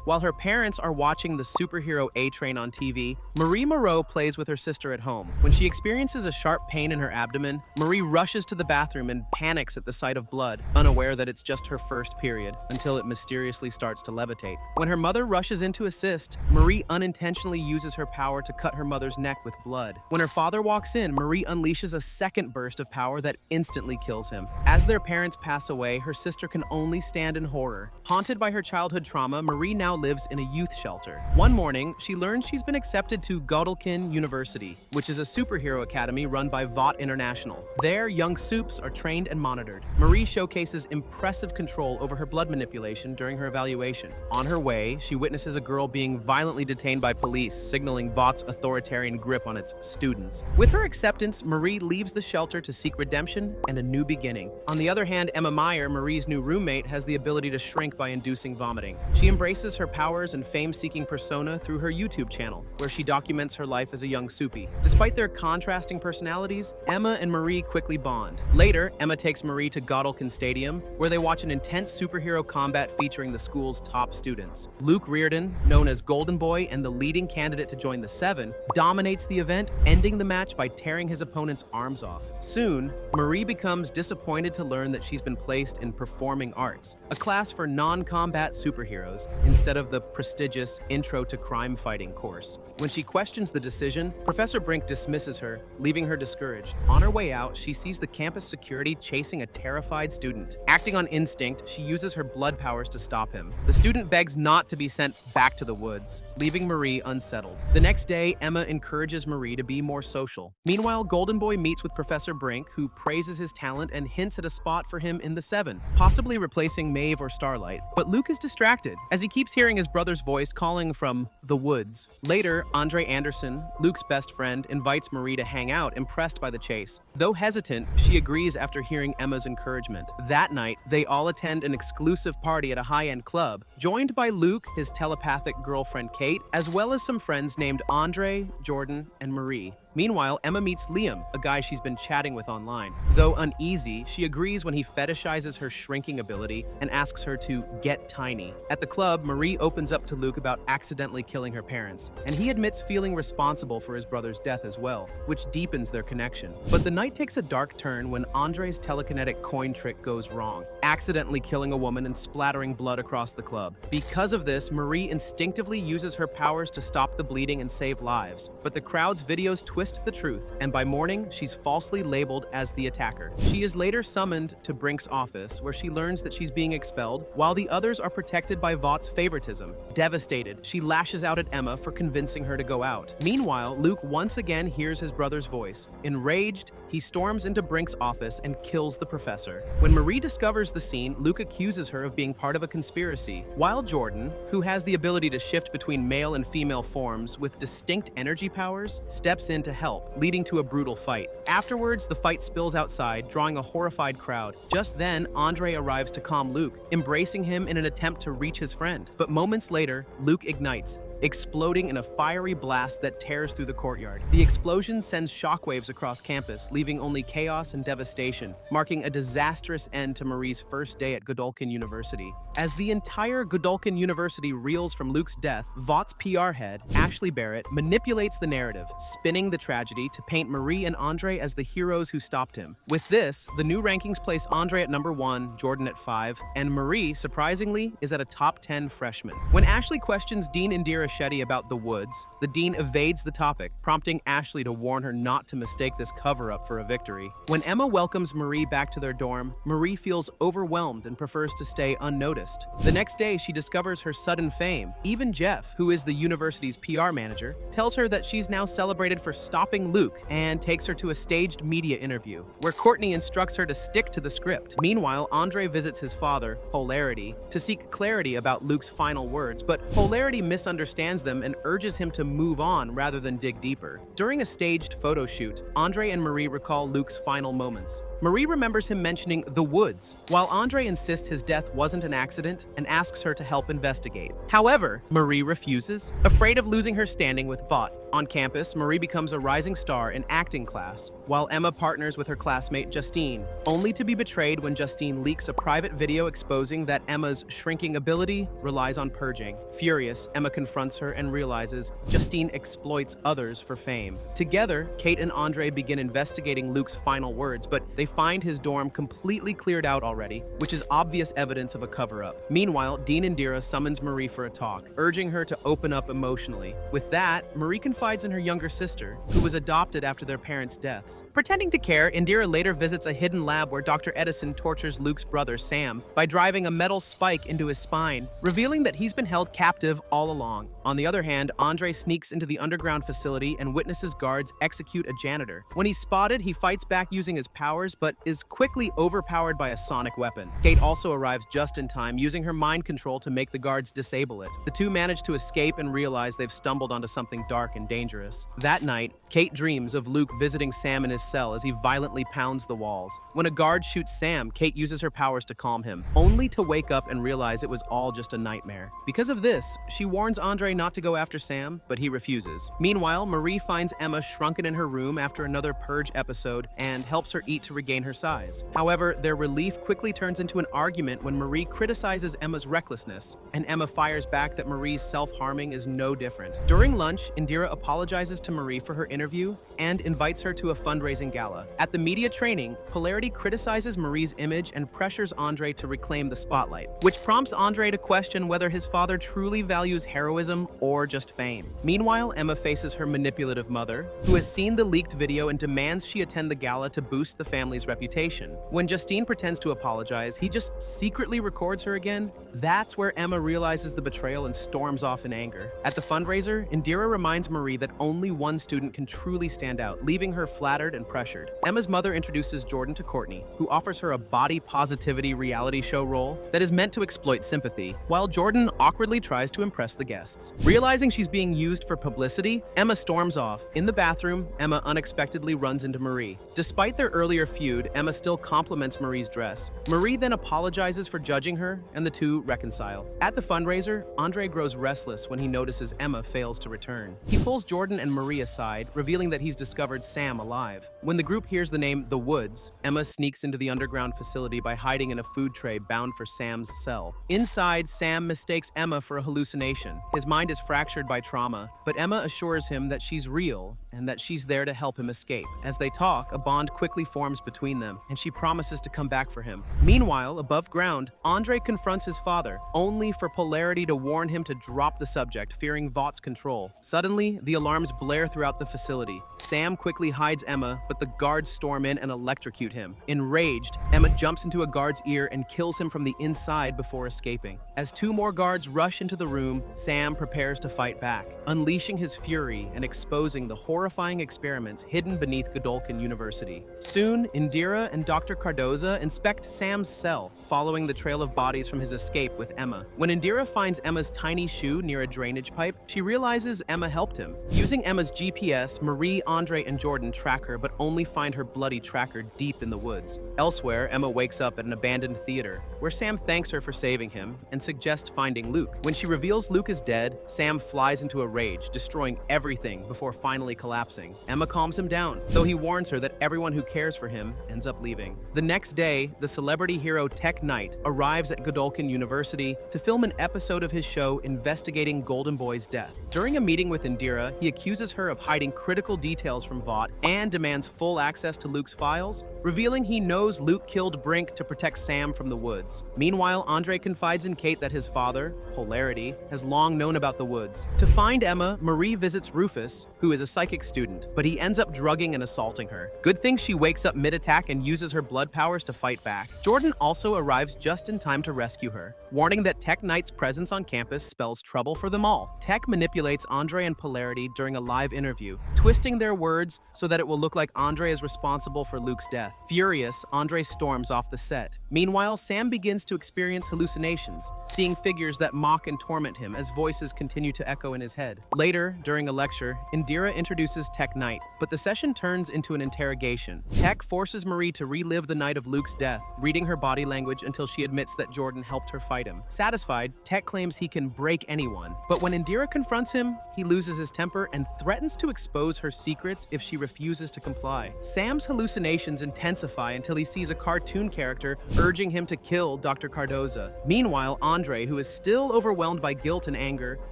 While her parents are watching the superhero A-Train on TV, Marie Moreau plays with her sister at home. When she experiences a sharp pain in her abdomen, Marie rushes to the bathroom and panics at the sight of blood, unaware that it's just her first period, until it mysteriously starts to levitate. When her mother rushes in to assist, Marie unintentionally uses her power to cut her mother's neck with blood. When her father walks in, Marie unleashes a second burst of power that instantly kills him. As their parents pass away, her sister can only stand in horror. Haunted by her childhood trauma, Marie now lives in a youth shelter. One morning, she learns she's been accepted to Godolkin University, which is a superhero academy run by Vought International. There, young Supes are trained and monitored. Marie showcases impressive control over her blood manipulation during her evaluation. On her way, she witnesses a girl being violently detained by police, signaling Vaught's authoritarian grip on its students. With her acceptance, Marie leaves the shelter to seek redemption and a new beginning. On the other hand, Emma Meyer, Marie's new roommate, has the ability to shrink by inducing vomiting. She embraces her powers and fame-seeking persona through her YouTube channel, where she documents her life as a young Supie. Despite their contrasting personalities, Emma and Marie quickly bond. Later, Emma takes Marie to Godolkin Stadium, where they watch an intense superhero combat featuring the school's top students. Luke Reardon, known as Golden Boy and the leading candidate to join the Seven, dominates the event, ending the match by tearing his opponent's arms off. Soon, Marie becomes disappointed to learn that she's been placed in performing arts, a class for non-combat superheroes, instead of the prestigious Intro to Crime Fighting course. When she questions the decision, Professor Brink dismisses her, leaving her discouraged. On her way out, she sees the campus security chasing a terrified student. Acting on instinct, she uses her blood powers to stop him. The student begs not to be sent back to the woods, leaving Marie unsettled. The next day, Emma encourages Marie to be more social. Meanwhile, Golden Boy meets with Professor Brink, who praises his talent and hints at a spot for him in the Seven, possibly replacing Maeve or Starlight. But Luke is distracted, as he keeps hearing his brother's voice calling from the woods. Later, Andre Anderson, Luke's best friend, invites Marie to hang out, impressed by the chase. Though hesitant, she agrees after hearing Emma's encouragement. That night, they all attend an exclusive party at a high-end club, joined by Luke, his telepathic girlfriend Cate, as well as some friends named Andre, Jordan, and Marie. Meanwhile, Emma meets Liam, a guy she's been chatting with online. Though uneasy, she agrees when he fetishizes her shrinking ability and asks her to get tiny. At the club, Marie opens up to Luke about accidentally killing her parents, and he admits feeling responsible for his brother's death as well, which deepens their connection. But the night takes a dark turn when Andre's telekinetic coin trick goes wrong, accidentally killing a woman and splattering blood across the club. Because of this, Marie instinctively uses her powers to stop the bleeding and save lives, but the crowd's videos twist the truth, and by morning, she's falsely labeled as the attacker. She is later summoned to Brink's office, where she learns that she's being expelled, while the others are protected by Vaught's favoritism. Devastated, she lashes out at Emma for convincing her to go out. Meanwhile, Luke once again hears his brother's voice. Enraged, he storms into Brink's office and kills the professor. When Marie discovers the scene, Luke accuses her of being part of a conspiracy, while Jordan, who has the ability to shift between male and female forms with distinct energy powers, steps in to help, leading to a brutal fight. Afterwards, the fight spills outside, drawing a horrified crowd. Just then, Andre arrives to calm Luke, embracing him in an attempt to reach his friend. But moments later, Luke ignites, exploding in a fiery blast that tears through the courtyard. The explosion sends shockwaves across campus, leaving only chaos and devastation, marking a disastrous end to Marie's first day at Godolkin University. As the entire Godolkin University reels from Luke's death, Vaught's PR head, Ashley Barrett, manipulates the narrative, spinning the tragedy to paint Marie and Andre as the heroes who stopped him. With this, the new rankings place Andre at number 1, Jordan at 5, and Marie, surprisingly, is at a top 10 freshman. When Ashley questions Dean Indira about the woods, the dean evades the topic, prompting Ashley to warn her not to mistake this cover-up for a victory. When Emma welcomes Marie back to their dorm, Marie feels overwhelmed and prefers to stay unnoticed. The next day, she discovers her sudden fame. Even Jeff, who is the university's PR manager, tells her that she's now celebrated for stopping Luke and takes her to a staged media interview, where Courtney instructs her to stick to the script. Meanwhile, Andre visits his father, Polarity, to seek clarity about Luke's final words, but Polarity misunderstands understands them and urges him to move on rather than dig deeper. During a staged photo shoot, Andre and Marie recall Luke's final moments. Marie remembers him mentioning the woods, while Andre insists his death wasn't an accident and asks her to help investigate. However, Marie refuses, afraid of losing her standing with Vought. On campus, Marie becomes a rising star in acting class, while Emma partners with her classmate Justine, only to be betrayed when Justine leaks a private video exposing that Emma's shrinking ability relies on purging. Furious, Emma confronts her and realizes Justine exploits others for fame. Together, Cate and Andre begin investigating Luke's final words, but they find his dorm completely cleared out already, which is obvious evidence of a cover-up. Meanwhile, Dean Indira summons Marie for a talk, urging her to open up emotionally. With that, Marie confides in her younger sister, who was adopted after their parents' deaths. Pretending to care, Indira later visits a hidden lab where Dr. Edison tortures Luke's brother Sam by driving a metal spike into his spine, revealing that he's been held captive all along. On the other hand, Andre sneaks into the underground facility and witnesses guards execute a janitor. When he's spotted, he fights back using his powers, but is quickly overpowered by a sonic weapon. Cate also arrives just in time, using her mind control to make the guards disable it. The two manage to escape and realize they've stumbled onto something dark and dangerous. That night, Cate dreams of Luke visiting Sam in his cell as he violently pounds the walls. When a guard shoots Sam, Cate uses her powers to calm him, only to wake up and realize it was all just a nightmare. Because of this, she warns Andre not to go after Sam, but he refuses. Meanwhile, Marie finds Emma shrunken in her room after another purge episode and helps her eat to regain her size. However, their relief quickly turns into an argument when Marie criticizes Emma's recklessness, and Emma fires back that Marie's self-harming is no different. During lunch, Indira apologizes to Marie for her interview and invites her to a fundraising gala. At the media training, Polarity criticizes Marie's image and pressures Andre to reclaim the spotlight, which prompts Andre to question whether his father truly values heroism or just fame. Meanwhile, Emma faces her manipulative mother, who has seen the leaked video and demands she attend the gala to boost the family's reputation. When Justine pretends to apologize, he just secretly records her again. That's where Emma realizes the betrayal and storms off in anger. At the fundraiser, Indira reminds Marie that only one student can truly stand out, leaving her flattered and pressured. Emma's mother introduces Jordan to Courtney, who offers her a body positivity reality show role that is meant to exploit sympathy, while Jordan awkwardly tries to impress the guests. Realizing she's being used for publicity, Emma storms off. In the bathroom, Emma unexpectedly runs into Marie. Despite their earlier feud, Emma still compliments Marie's dress. Marie then apologizes for judging her, and the two reconcile. At the fundraiser, Andre grows restless when he notices Emma fails to return. He pulls Jordan and Marie aside, revealing that he's discovered Sam alive. When the group hears the name The Woods, Emma sneaks into the underground facility by hiding in a food tray bound for Sam's cell. Inside, Sam mistakes Emma for a hallucination. His mind is fractured by trauma, but Emma assures him that she's real and that she's there to help him escape. As they talk, a bond quickly forms between them, and she promises to come back for him. Meanwhile, above ground, Andre confronts his father, only for Polarity to warn him to drop the subject, fearing Vought's control. Suddenly, the alarms blare throughout the facility. Sam quickly hides Emma, but the guards storm in and electrocute him. Enraged, Emma jumps into a guard's ear and kills him from the inside before escaping. As two more guards rush into the room, Sam prepares to fight back, unleashing his fury and exposing the horrifying experiments hidden beneath Godolkin University. Soon, Indira and Dr. Cardoza inspect Sam's cell, following the trail of bodies from his escape with Emma. When Indira finds Emma's tiny shoe near a drainage pipe, she realizes Emma helped him. Using Emma's GPS, Marie, Andre, and Jordan track her, but only find her bloody tracker deep in the woods. Elsewhere, Emma wakes up at an abandoned theater, where Sam thanks her for saving him and suggests finding Luke. When she reveals Luke is dead, Sam flies into a rage, destroying everything before finally collapsing. Emma calms him down, though he warns her that everyone who cares for him ends up leaving. The next day, the celebrity hero Tech Knight arrives at Godolkin University to film an episode of his show investigating Golden Boy's death. During a meeting with Indira, he accuses her of hiding critical details from Vought and demands full access to Luke's files, revealing he knows Luke killed Brink to protect Sam from the woods. Meanwhile, Andre confides in Cate that his father, Polarity, has long known about the woods. To find Emma, Marie visits Rufus, who is a psychic student, but he ends up drugging and assaulting her. Good thing she wakes up mid-attack and uses her blood powers to fight back. Jordan also arrives just in time to rescue her, warning that Tech Knight's presence on campus spells trouble for them all. Tech manipulates Andre and Polarity during a live interview, twisting their words so that it will look like Andre is responsible for Luke's death. Furious, Andre storms off the set, Meanwhile, Sam begins to experience hallucinations, seeing figures that mock and torment him as voices continue to echo in his head. Later, during a lecture, Indira introduces Tech Knight, but the session turns into an interrogation. Tech forces Marie to relive the night of Luke's death, reading her body language until she admits that Jordan helped her fight him. Satisfied, Tech claims he can break anyone, but when Indira confronts him, he loses his temper and threatens to expose her secrets if she refuses to comply. Sam's hallucinations intensify until he sees a cartoon character urging him to kill Dr. Cardoza. Meanwhile, Andre, who is still overwhelmed by guilt and anger,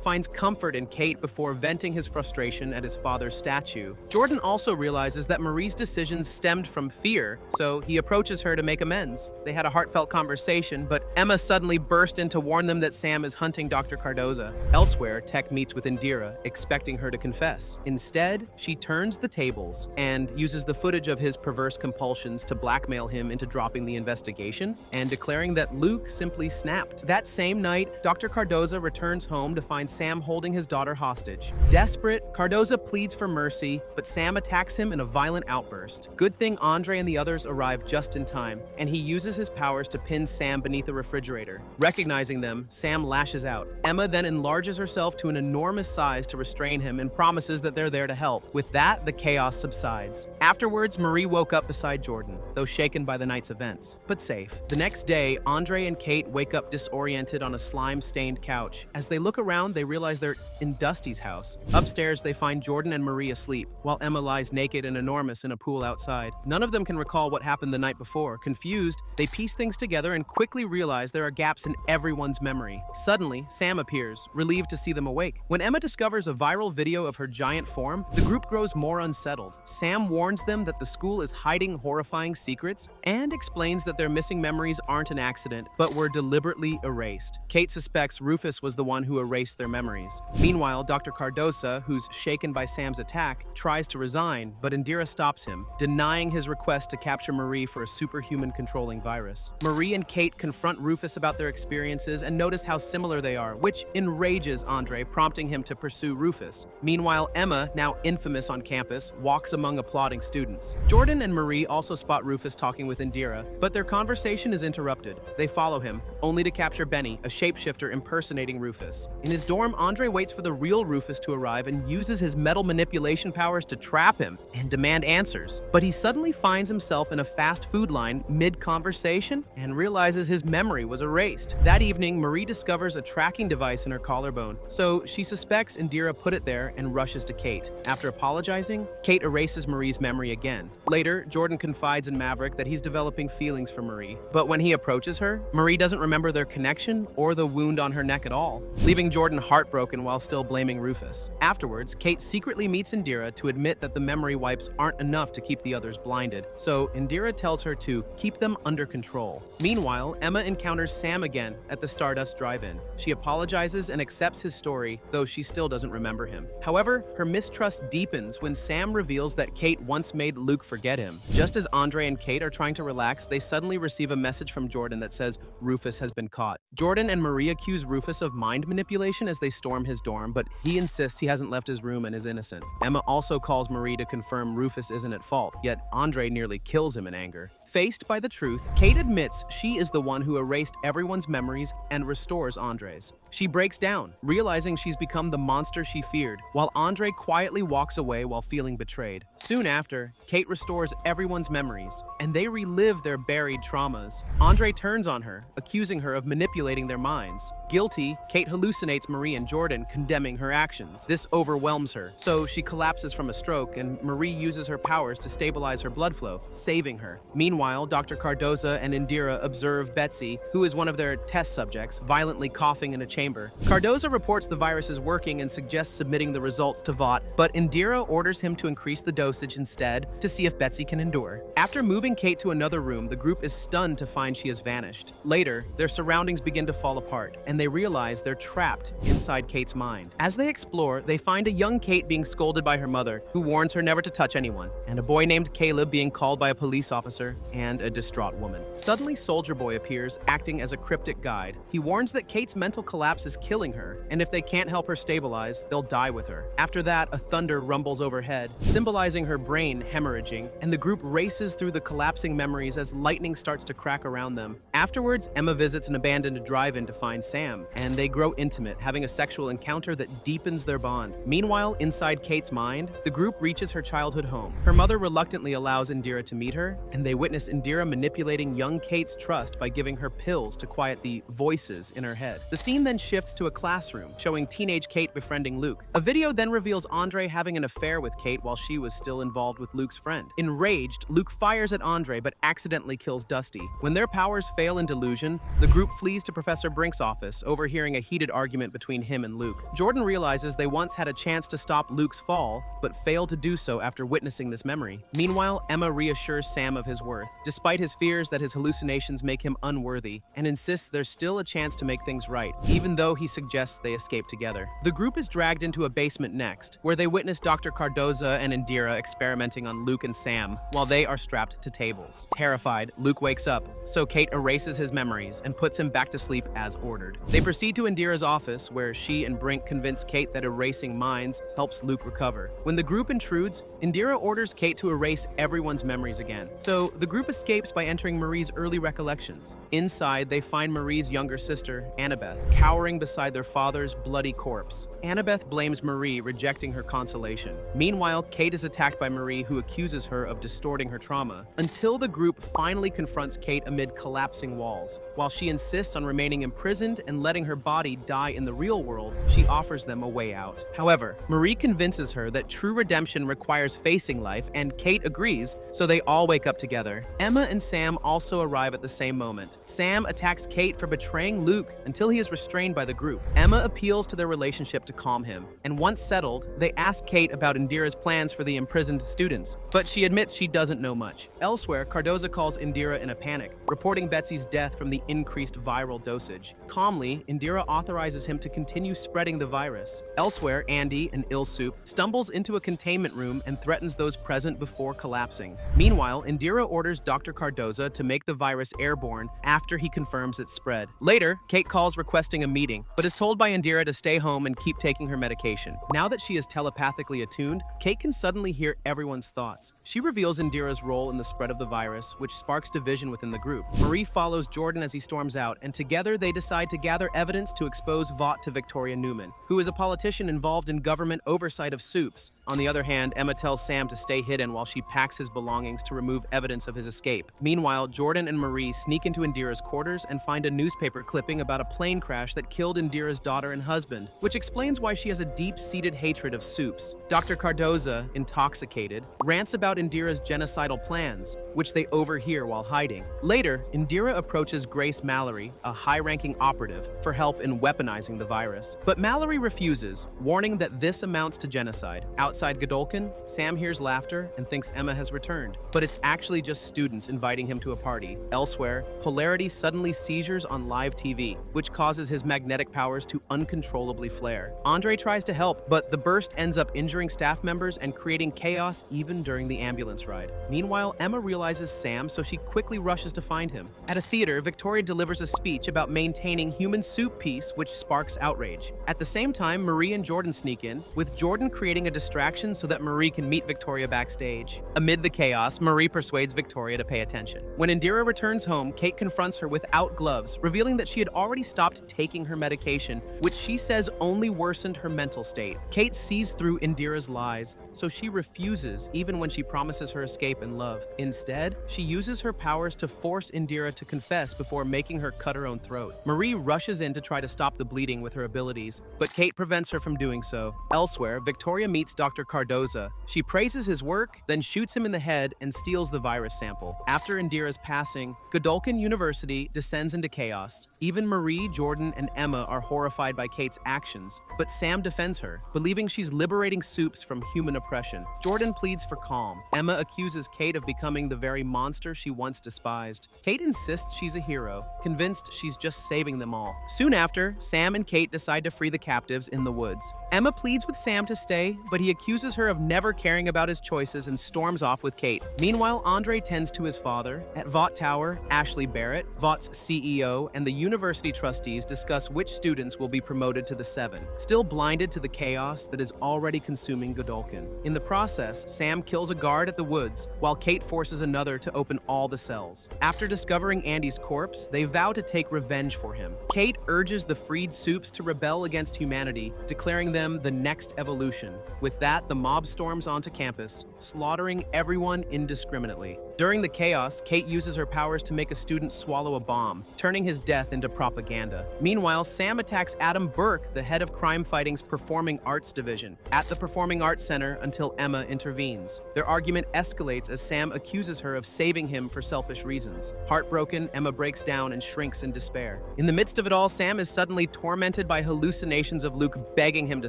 finds comfort in Cate before venting his frustration at his father's statue. Jordan also realizes that Marie's decisions stemmed from fear, so he approaches her to make amends. They had a heartfelt conversation, but Emma suddenly burst in to warn them that Sam is hunting Dr. Cardoza. Elsewhere, Tech meets with Indira, expecting her to confess. Instead, she turns the tables and uses the footage of his perverse compulsions to blackmail him into dropping the investigation and declaring that Luke simply snapped. That same night, Dr. Cardoza returns home to find Sam holding his daughter hostage. Desperate, Cardoza pleads for mercy, but Sam attacks him in a violent outburst. Good thing Andre and the others arrive just in time, and he uses his powers to pin Sam beneath a refrigerator. Recognizing them, Sam lashes out. Emma then enlarges herself to an enormous size to restrain him and promises that they're there to help. With that, the chaos subsides. Afterwards, Marie woke up beside Jordan, though shaken by the night's events, but safe. The next day, Andre and Cate wake up disoriented on a slime-stained couch. As they look around, they realize they're in Dusty's house. Upstairs, they find Jordan and Marie asleep, while Emma lies naked and enormous in a pool outside. None of them can recall what happened the night before. Confused, they piece things together and quickly realize there are gaps in everyone's memory. Suddenly, Sam appears, relieved to see them awake. When Emma discovers a viral video of her giant form, the group grows more unsettled. Sam warns them that the school is hiding horrifying secrets and explains that their missing memories aren't an accident, but were deliberately erased. Cate suspects Rufus was the one who erased their memories. Meanwhile, Dr. Cardoza, who's shaken by Sam's attack, tries to resign, but Indira stops him, denying his request to capture Marie for a superhuman controlling virus. Marie and Cate confront Rufus about their experiences and notice how similar they are, which enrages Andre, prompting him to pursue Rufus. Meanwhile, Emma, now infamous on campus, walks among applauding students. Jordan and Marie also spot Rufus talking with Indira, but their conversation is interrupted. They follow him, only to capture Benny, a shapeshifter impersonating Rufus. In his dorm, Andre waits for the real Rufus to arrive and uses his metal manipulation powers to trap him and demand answers. But he suddenly finds himself in a fast food line mid-conversation and realizes his memory was erased. That evening, Marie discovers a tracking device in her collarbone, so she suspects Indira put it there and rushes to Cate. After apologizing, Cate erases Marie's memory again. Later, Jordan confides in Maverick that he's developing feelings for Marie, but when he approaches her, Marie doesn't remember their connection or the wound on her neck at all, leaving Jordan heartbroken while still blaming Rufus. Afterwards, Cate secretly meets Indira to admit that the memory wipes aren't enough to keep the others blinded, so Indira tells her to keep them under control. Meanwhile, Emma encounters Sam again at the Stardust Drive-In. She apologizes and accepts his story, though she still doesn't remember him. However, her mistrust deepens when Sam reveals that Cate once made Luke forget him. Just as Andre and Cate are trying to relax, they suddenly receive a message from Jordan that says Rufus has been caught. Jordan and Marie accuse Rufus of mind manipulation as they storm his dorm, but he insists he hasn't left his room and is innocent. Emma also calls Marie to confirm Rufus isn't at fault, yet Andre nearly kills him in anger. Faced by the truth, Cate admits she is the one who erased everyone's memories and restores Andre's. She breaks down, realizing she's become the monster she feared, while Andre quietly walks away while feeling betrayed. Soon after, Cate restores everyone's memories, and they relive their buried traumas. Andre turns on her, accusing her of manipulating their minds. Guilty, Cate hallucinates Marie and Jordan, condemning her actions. This overwhelms her, so she collapses from a stroke, and Marie uses her powers to stabilize her blood flow, saving her. Meanwhile, Dr. Cardoza and Indira observe Betsy, who is one of their test subjects, violently coughing in a chamber. Cardoza reports the virus is working and suggests submitting the results to Vought, but Indira orders him to increase the dosage instead to see if Betsy can endure. After moving Cate to another room, the group is stunned to find she has vanished. Later, their surroundings begin to fall apart, and they realize they're trapped inside Cate's mind. As they explore, they find a young Cate being scolded by her mother, who warns her never to touch anyone, and a boy named Caleb being called by a police officer, and a distraught woman. Suddenly, Soldier Boy appears, acting as a cryptic guide. He warns that Cate's mental collapse is killing her, and if they can't help her stabilize, they'll die with her. After that, a thunder rumbles overhead, symbolizing her brain hemorrhaging, and the group races through the collapsing memories as lightning starts to crack around them. Afterwards, Emma visits an abandoned drive-in to find Sam, and they grow intimate, having a sexual encounter that deepens their bond. Meanwhile, inside Cate's mind, the group reaches her childhood home. Her mother reluctantly allows Indira to meet her, and they witness Indira manipulating young Cate's trust by giving her pills to quiet the voices in her head. The scene then shifts to a classroom, showing teenage Cate befriending Luke. A video then reveals Andre having an affair with Cate while she was still involved with Luke's friend. Enraged, Luke fires at Andre but accidentally kills Dusty. When their powers fail in delusion, the group flees to Professor Brink's office, overhearing a heated argument between him and Luke. Jordan realizes they once had a chance to stop Luke's fall, but failed to do so after witnessing this memory. Meanwhile, Emma reassures Sam of his worth, despite his fears that his hallucinations make him unworthy, and insists there's still a chance to make things right, even though he suggests they escape together. The group is dragged into a basement next, where they witness Dr. Cardoza and Indira experimenting on Luke and Sam while they are strapped to tables. Terrified, Luke wakes up, so Cate erases his memories and puts him back to sleep as ordered. They proceed to Indira's office, where she and Brink convince Cate that erasing minds helps Luke recover. When the group intrudes, Indira orders Cate to erase everyone's memories again. So the group escapes by entering Marie's early recollections. Inside, they find Marie's younger sister, Annabeth, cowering beside their father's bloody corpse. Annabeth blames Marie, rejecting her consolation. Meanwhile, Cate is attacked by Marie, who accuses her of distorting her trauma, until the group finally confronts Cate amid collapsing walls. While she insists on remaining imprisoned and letting her body die in the real world, she offers them a way out. However, Marie convinces her that true redemption requires facing life, and Cate agrees, so they all wake up together. Emma and Sam also arrive at the same moment. Sam attacks Cate for betraying Luke until he is restrained by the group. Emma appeals to their relationship to calm him, and once settled, they ask Cate about Indira's plans for the imprisoned students, but she admits she doesn't know much. Elsewhere, Cardoza calls Indira in a panic, reporting Betsy's death from the increased viral dosage. Calmly, Indira authorizes him to continue spreading the virus. Elsewhere, Andy, an ill Supe, stumbles into a containment room and threatens those present before collapsing. Meanwhile, Indira orders Dr. Cardoza to make the virus airborne after he confirms its spread. Later, Cate calls requesting a meeting, but is told by Indira to stay home and keep taking her medication. Now that she is telepathically attuned, Cate can suddenly hear everyone's thoughts. She reveals Indira's role in the spread of the virus, which sparks division within the group. Marie follows Jordan as he storms out, and together they decide to gather evidence to expose Vought to Victoria Newman, who is a politician involved in government oversight of Supes. On the other hand, Emma tells Sam to stay hidden while she packs his belongings to remove evidence of his escape. Meanwhile, Jordan and Marie sneak into Indira's quarters and find a newspaper clipping about a plane crash that killed Indira's daughter and husband, which explains why she has a deep-seated hatred of Supes. Dr. Cardoza, intoxicated, rants about Indira's genocidal plans, which they overhear while hiding. Later, Indira approaches Grace Mallory, a high-ranking operative, for help in weaponizing the virus. But Mallory refuses, warning that this amounts to genocide. Outside Godolkin, Sam hears laughter and thinks Emma has returned, but it's actually just students inviting him to a party. Elsewhere, Polarity suddenly seizures on live TV, which causes his magnetic powers to uncontrollably flare. Andre tries to help, but the burst ends up injuring staff members and creating chaos even during the ambulance ride. Meanwhile, Emma realizes Sam, so she quickly rushes to find him. At a theater, Victoria delivers a speech about maintaining human soup peace, which sparks outrage. At the same time, Marie and Jordan sneak in, with Jordan creating a distraction so that Marie can meet Victoria backstage. Amid the chaos, Marie persuades Victoria to pay attention. When Indira returns home, Cate confronts her without gloves, revealing that she had already stopped taking her medication, which she says only worsened her mental state. Cate sees through Indira's lies, so she refuses even when she promises her escape and love. Instead, she uses her powers to force Indira to confess before making her cut her own throat. Marie rushes in to try to stop the bleeding with her abilities, but Cate prevents her from doing so. Elsewhere, Victoria meets Dr. Cardoza. She praises his work, then shoots him in the head and steals the virus sample. After Indira's passing, Godolkin University descends into chaos. Even Marie, Jordan, and Emma are horrified by Cate's actions, but Sam defends her, believing she's liberating Supes from human oppression. Jordan pleads for calm. Emma accuses Cate of becoming the very monster she once despised. Cate insists she's a hero, convinced she's just saving them all. Soon after, Sam and Cate decide to free the captives in the woods. Emma pleads with Sam to stay, but he accuses her of never caring about his choices and storms off with Cate. Meanwhile, Andre tends to his father. At Vought Tower, Ashley Barrett, Vaught's CEO, and the university trustees discuss which students will be promoted to the Seven, still blinded to the chaos that is already consuming Godolkin. In the process, process, Sam kills a guard at the woods, while Cate forces another to open all the cells. After discovering Andy's corpse, they vow to take revenge for him. Cate urges the freed Supes to rebel against humanity, declaring them the next evolution. With that, the mob storms onto campus, slaughtering everyone indiscriminately. During the chaos, Cate uses her powers to make a student swallow a bomb, turning his death into propaganda. Meanwhile, Sam attacks Adam Burke, the head of Crime Fighting's Performing Arts Division, at the Performing Arts Center until Emma intervenes. Their argument escalates as Sam accuses her of saving him for selfish reasons. Heartbroken, Emma breaks down and shrinks in despair. In the midst of it all, Sam is suddenly tormented by hallucinations of Luke begging him to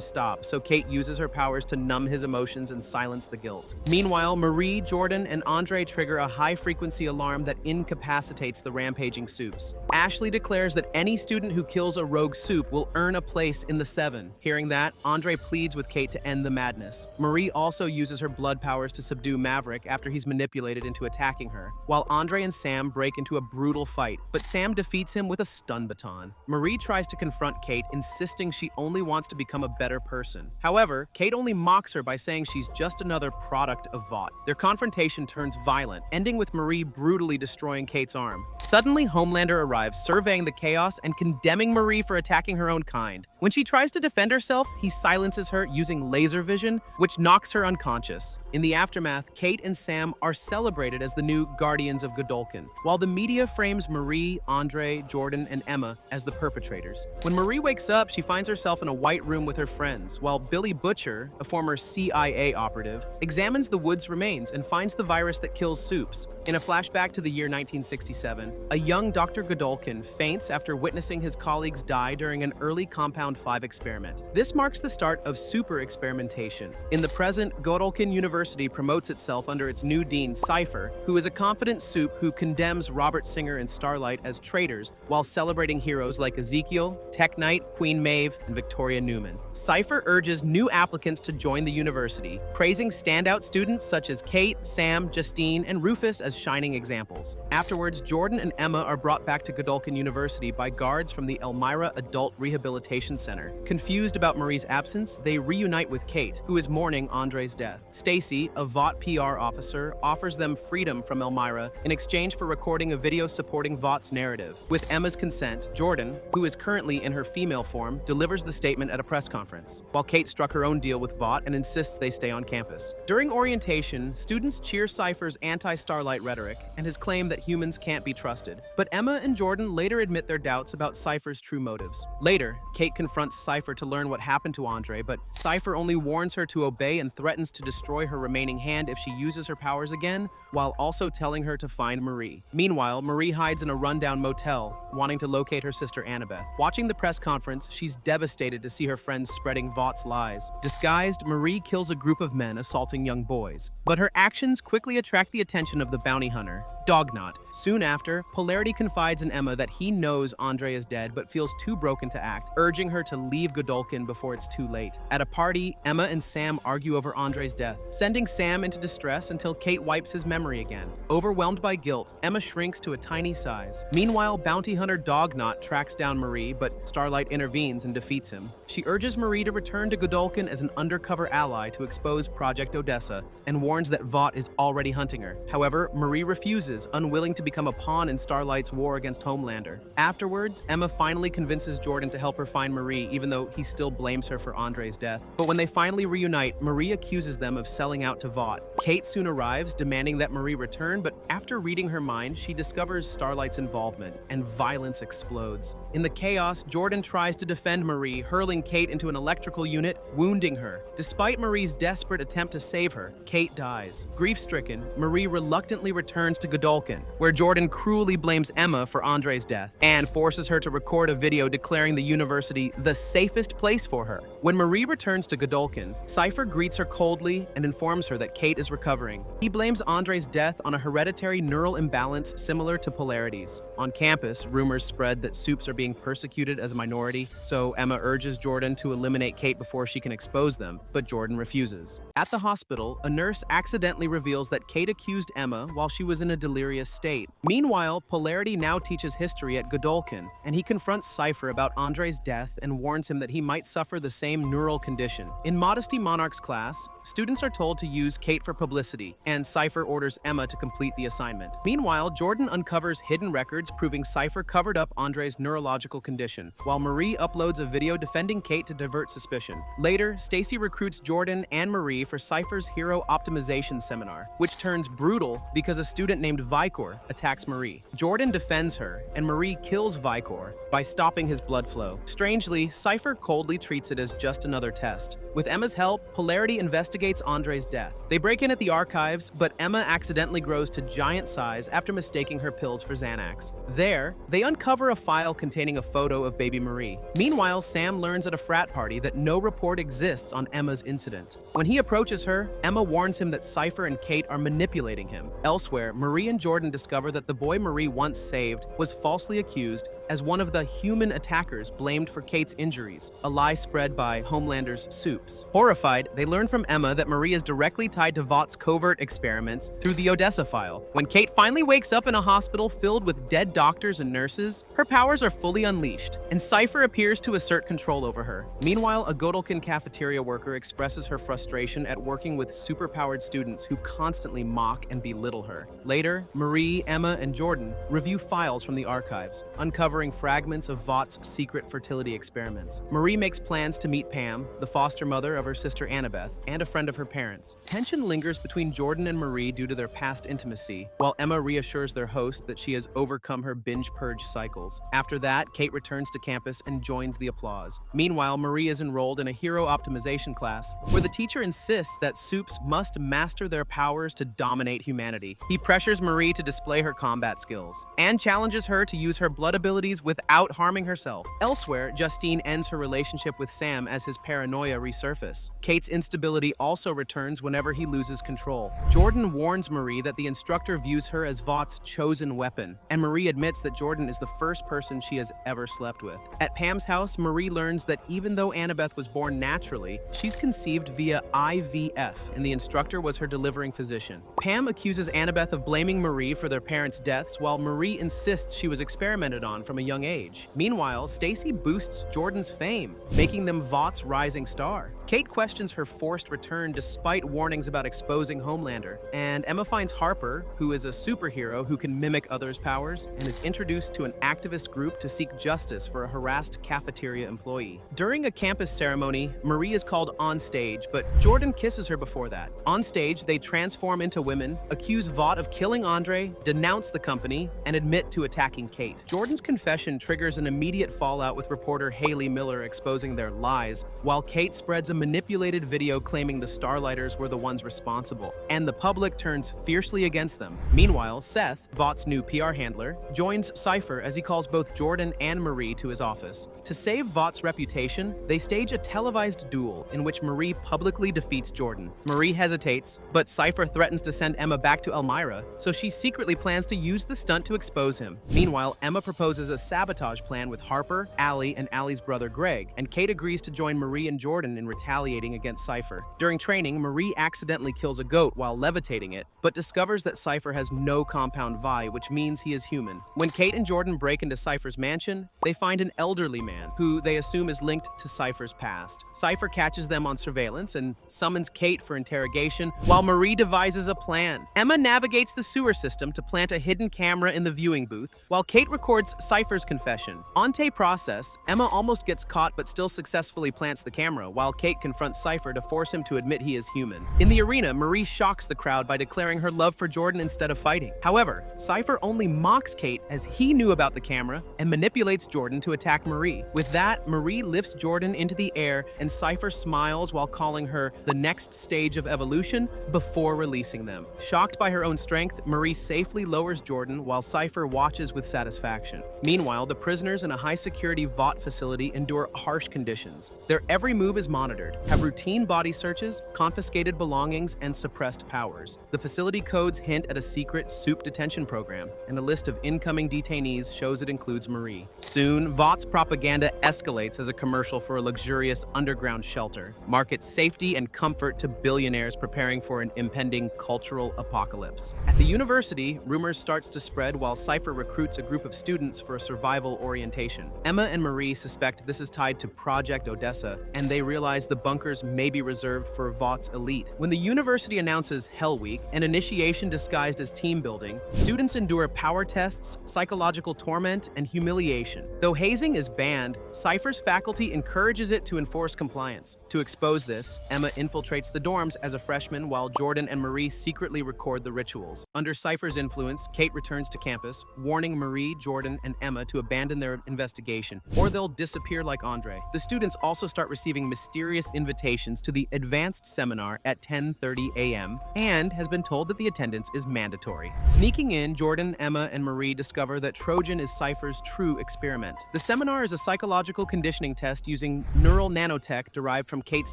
stop, so Cate uses her powers to numb his emotions and silence the guilt. Meanwhile, Marie, Jordan, and Andre trigger a high-frequency alarm that incapacitates the rampaging Supes. Ashley declares that any student who kills a rogue Supe will earn a place in the Seven. Hearing that, Andre pleads with Cate to end the madness. Marie also uses her blood powers to subdue Maverick after he's manipulated into attacking her, while Andre and Sam break into a brutal fight, but Sam defeats him with a stun baton. Marie tries to confront Cate, insisting she only wants to become a better person. However, Cate only mocks her by saying she's just another product of Vought. Their confrontation turns violent, ending with Marie brutally destroying Cate's arm. Suddenly, Homelander arrives, surveying the chaos and condemning Marie for attacking her own kind. When she tries to defend herself, he silences her using laser vision, which knocks her unconscious. In the aftermath, Cate and Sam are celebrated as the new Guardians of Godolkin, while the media frames Marie, Andre, Jordan, and Emma as the perpetrators. When Marie wakes up, she finds herself in a white room with her friends, while Billy Butcher, a former CIA operative, examines the wood's remains and finds the virus that kills Supes. In a flashback to the year 1967, a young Dr. Godolkin faints after witnessing his colleagues die during an early Compound 5 experiment. This marks the start of super experimentation. In the present, Godolkin University promotes itself under its new dean, Cypher, who is a confident Supe who condemns Robert Singer and Starlight as traitors while celebrating heroes like Ezekiel, Tech Knight, Queen Maeve, and Victoria Newman. Cypher urges new applicants to join the university, praising standout students such as Cate, Sam, Justine, and Rufus as shining examples. Afterwards, Jordan and Emma are brought back to Godolkin University by guards from the Elmira Adult Rehabilitation Center. Confused about Marie's absence, they reunite with Cate, who is mourning Andre's death. Stacy, a Vought PR officer, offers them freedom from Elmira in exchange for recording a video supporting Vought's narrative. With Emma's consent, Jordan, who is currently in her female form, delivers the statement at a press conference, while Cate struck her own deal with Vought and insists they stay on campus. During orientation, students cheer Cypher's anti-Starlight rhetoric and his claim that humans can't be trusted. But Emma and Jordan later admit their doubts about Cypher's true motives. Later, Cate confronts Cypher to learn what happened to Andre, but Cypher only warns her to obey and threatens to destroy her remaining hand if she uses her powers again, while also telling her to find Marie. Meanwhile, Marie hides in a rundown motel, wanting to locate her sister Annabeth. Watching the press conference, she's devastated to see her friends spreading Vought's lies. Disguised, Marie kills a group of men assaulting young boys. But her actions quickly attract the attention of the bounty hunter, Dognot. Soon after, Polarity confides in Emma that he knows Andre is dead but feels too broken to act, urging her to leave Godolkin before it's too late. At a party, Emma and Sam argue over Andre's death, sending Sam into distress until Cate wipes his memory again. Overwhelmed by guilt, Emma shrinks to a tiny size. Meanwhile, bounty hunter Dognot tracks down Marie, but Starlight intervenes and defeats him. She urges Marie to return to Godolkin as an undercover ally to expose Project Odessa, and warns that Vought is already hunting her. However, Marie refuses, unwilling to become a pawn in Starlight's war against Homelander. Afterwards, Emma finally convinces Jordan to help her find Marie, even though he still blames her for Andre's death. But when they finally reunite, Marie accuses them of selling out to Vought. Cate soon arrives, demanding that Marie return, but after reading her mind, she discovers Starlight's involvement, and violence explodes. In the chaos, Jordan tries to defend Marie, hurling Cate into an electrical unit, wounding her. Despite Marie's desperate attempt to save her, Cate dies. Grief-stricken, Marie reluctantly returns to Godolkin, where Jordan cruelly blames Emma for Andre's death and forces her to record a video declaring the university the safest place for her. When Marie returns to Godolkin, Cypher greets her coldly and informs her that Cate is recovering. He blames Andre's death on a hereditary neural imbalance similar to Polarity's. On campus, rumors spread that Supes are being persecuted as a minority, so Emma urges Jordan to eliminate Cate before she can expose them, but Jordan refuses. At the hospital, a nurse accidentally reveals that Cate accused Emma while she was in a delirious state. Meanwhile, Polarity now teaches history at Godolkin, and he confronts Cypher about Andre's death and warns him that he might suffer the same neural condition. In Modesty Monarch's class, students are told to use Cate for publicity, and Cypher orders Emma to complete the assignment. Meanwhile, Jordan uncovers hidden records proving Cypher covered up Andre's neurological condition, while Marie uploads a video defending Cate to divert suspicion. Later, Stacy recruits Jordan and Marie for Cypher's hero optimization seminar, which turns brutal because a student named Vicor attacks Marie. Jordan defends her, and Marie kills Vicor by stopping his blood flow. Strangely, Cypher coldly treats it as just another test. With Emma's help, Polarity investigates Andre's death. They break in at the archives, but Emma accidentally grows to giant size after mistaking her pills for Xanax. There, they uncover a file containing a photo of baby Marie. Meanwhile, Sam learns at a frat party that no report exists on Emma's incident. When he approaches her, Emma warns him that Cypher and Cate are manipulating him. Elsewhere, Marie and Jordan discover that the boy Marie once saved was falsely accused as one of the human attackers blamed for Cate's injuries, a lie spread by Homelander's Supes. Horrified, they learn from Emma that Marie is directly tied to Vought's covert experiments through the Odessa file. When Cate finally wakes up in a hospital filled with dead doctors and nurses, her powers are fully unleashed, and Cypher appears to assert control over her. Meanwhile, a Godolkin cafeteria worker expresses her frustration at working with superpowered students who constantly mock and belittle her. Later, Marie, Emma, and Jordan review files from the archives, uncovering fragments of Vought's secret fertility experiments. Marie makes plans to meet Pam, the foster mother of her sister Annabeth, and a friend of her parents. Tension lingers between Jordan and Marie due to their past intimacy, while Emma reassures their host that she has overcome her binge purge cycles. After that, Cate returns to campus and joins the applause. Meanwhile, Marie is enrolled in a hero optimization class, where the teacher insists that Supes must master their powers to dominate humanity. He pressures Marie to display her combat skills, and challenges her to use her blood abilities without harming herself. Elsewhere, Justine ends her relationship with Sam as his paranoia resurface. Cate's instability also returns whenever he loses control. Jordan warns Marie that the instructor views her as Vought's chosen weapon, and Marie admits that Jordan is the first person she has ever slept with. At Pam's house, Marie learns that even though Annabeth was born naturally, she's conceived via IVF, and the instructor was her delivering physician. Pam accuses Annabeth of blaming Marie for their parents' deaths, while Marie insists she was experimented on from a young age. Meanwhile, Stacy boosts Jordan's fame, making them Vought's rising star. Cate questions her forced return despite warnings about exposing Homelander, and Emma finds Harper, who is a superhero who can mimic others' powers, and is introduced to an activist group to seek justice for a harassed cafeteria employee. During a campus ceremony, Marie is called on stage, but Jordan kisses her before that. On stage, they transform into women, accuse Vought of killing Andre, denounce the company, and admit to attacking Cate. Jordan's confession triggers an immediate fallout with reporter Haley Miller exposing their lies, while Cate spreads a manipulated video claiming the Starlighters were the ones responsible, and the public turns fiercely against them. Meanwhile, Seth, Vought's new PR handler, joins Cypher as he calls both Jordan and Marie to his office. To save Vought's reputation, they stage a televised duel in which Marie publicly defeats Jordan. Marie hesitates, but Cypher threatens to send Emma back to Elmira, so she secretly plans to use the stunt to expose him. Meanwhile, Emma proposes a sabotage plan with Harper, Allie, and Allie's brother Greg, and Cate agrees to join Marie and Jordan in retaliating against Cypher. During training, Marie accidentally kills a goat while levitating it, but discovers that Cypher has no compound vi, which means he is human. When Cate and Jordan break into Cypher's mansion, they find an elderly man, who they assume is linked to Cypher's past. Cypher catches them on surveillance and summons Cate for interrogation, while Marie devises a plan. Emma navigates the sewer system to plant a hidden camera in the viewing booth, while Cate records Cypher's confession. On tape process, Emma almost gets caught but still successfully plants the camera, while Cate confronts Cypher to force him to admit he is human. In the arena, Marie shocks the crowd by declaring her love for Jordan instead of fighting. However, Cypher only mocks Cate as he knew about the camera and manipulates Jordan to attack Marie. With that, Marie lifts Jordan into the air and Cypher smiles while calling her the next stage of evolution before releasing them. Shocked by her own strength, Marie safely lowers Jordan while Cypher watches with satisfaction. Meanwhile, the prisoners in a high-security Vought facility endure harsh conditions. Their every move is monitored, have routine body searches, confiscated belongings, and suppressed powers. The facility codes hint at a secret Supe detention program, and a list of incoming detainees shows it includes Marie. Soon, Vought's propaganda escalates as a commercial for a luxurious underground shelter, markets safety and comfort to billionaires preparing for an impending cultural apocalypse. At the university, rumors starts to spread while Cypher recruits a group of students for a survival orientation. Emma and Marie suspect this is tied to Project Odessa, and they realize the bunkers may be reserved for Vought's elite. When the university announces Hell Week, an initiation disguised as team building, students endure power tests, psychological torment, and humiliation. Though hazing is banned, Cypher's faculty encourages it to enforce compliance. To expose this, Emma infiltrates the dorms as a freshman while Jordan and Marie secretly record the rituals. Under Cypher's influence, Cate returns to campus, warning Marie, Jordan, and Emma to abandon their investigation, or they'll disappear like Andre. The students also start receiving mysterious invitations to the advanced seminar at 10:30 a.m. and has been told that the attendance is mandatory. Sneaking in, Jordan, Emma, and Marie discover that Trojan is Cypher's true experiment. The seminar is a psychological conditioning test using neural nanotech derived from Cate's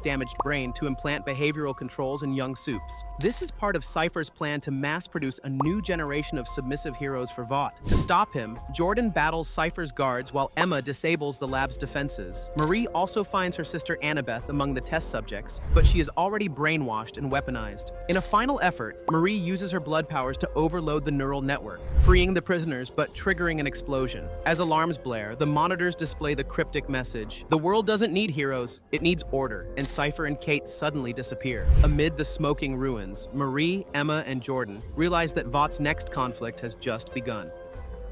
damaged brain to implant behavioral controls in young Supes. This is part of Cypher's plan to mass-produce a new generation of submissive heroes for Vought. To stop him, Jordan battles Cypher's guards while Emma disables the lab's defenses. Marie also finds her sister Annabeth among the test subjects, but she is already brainwashed and weaponized. In a final effort, Marie uses her blood powers to overload the neural network, freeing the prisoners but triggering an explosion. As alarms blare, the monitors display the cryptic message: "The world doesn't need heroes, it needs order," and Cypher and Cate suddenly disappear. Amid the smoking ruins, Marie, Emma, and Jordan realize that Vought's next conflict has just begun.